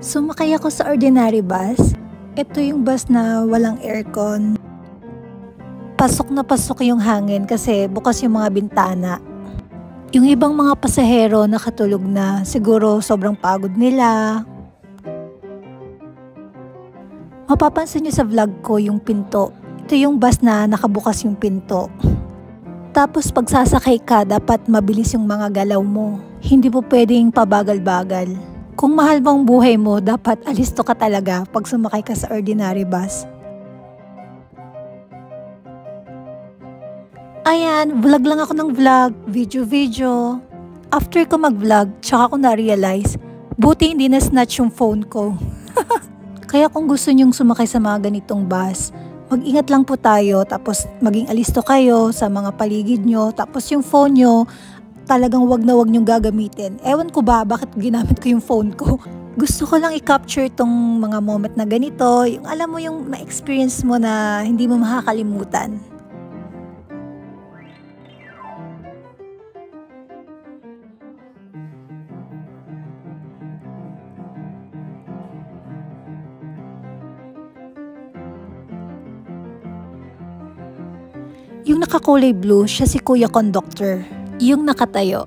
Sumakay ako sa ordinary bus. Ito yung bus na walang aircon. Pasok na pasok yung hangin kasi bukas yung mga bintana. Yung ibang mga pasahero nakatulog na, siguro sobrang pagod nila. Mapapansin nyo sa vlog ko yung pinto. Ito yung bus na nakabukas yung pinto. Tapos pag sasakay ka, dapat mabilis yung mga galaw mo. Hindi po pwedeng pabagal-bagal. Kung mahal mo ang buhay mo, dapat alisto ka talaga pag sumakay ka sa ordinary bus. Ayan, vlog lang ako ng vlog, video. After ko mag-vlog, tsaka ko na-realize, buti hindi na-snatch yung phone ko. Kaya kung gusto nyong sumakay sa mga ganitong bus, mag-ingat lang po tayo, tapos maging alisto kayo sa mga paligid nyo, tapos yung phone nyo, talagang wag na wag nyong gagamitin. Ewan ko ba bakit ginamit ko yung phone ko. Gusto ko lang i-capture tong mga moment na ganito, yung alam mo yung ma-experience mo na hindi mo makakalimutan. Yung nakakulay blue, siya si Kuya Conductor. Yung nakatayo.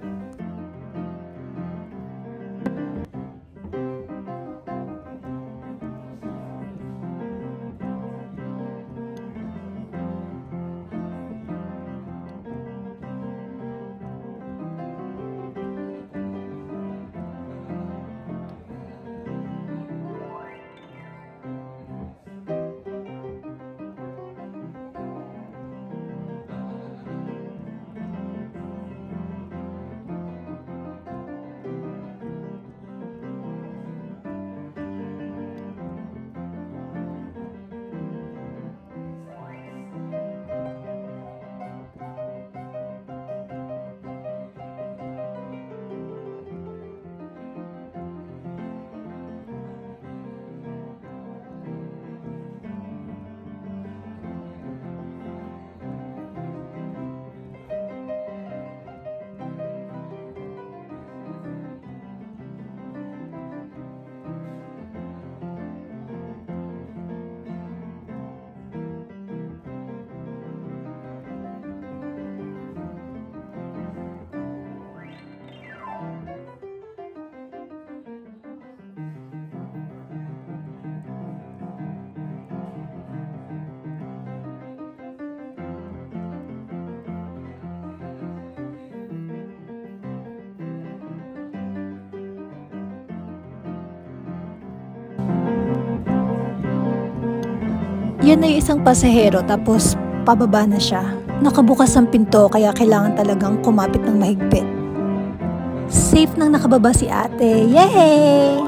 Yan na yung isang pasahero tapos pababa na siya. Nakabukas ang pinto kaya kailangan talagang kumapit ng mahigpit. Safe nang nakababa si ate. Yay!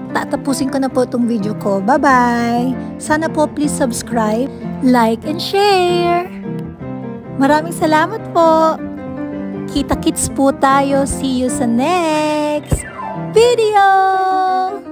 Tatapusin ko na po itong video ko. Bye-bye! Sana po please subscribe, like, and share! Maraming salamat po! Kita-kits po tayo. See you sa next video!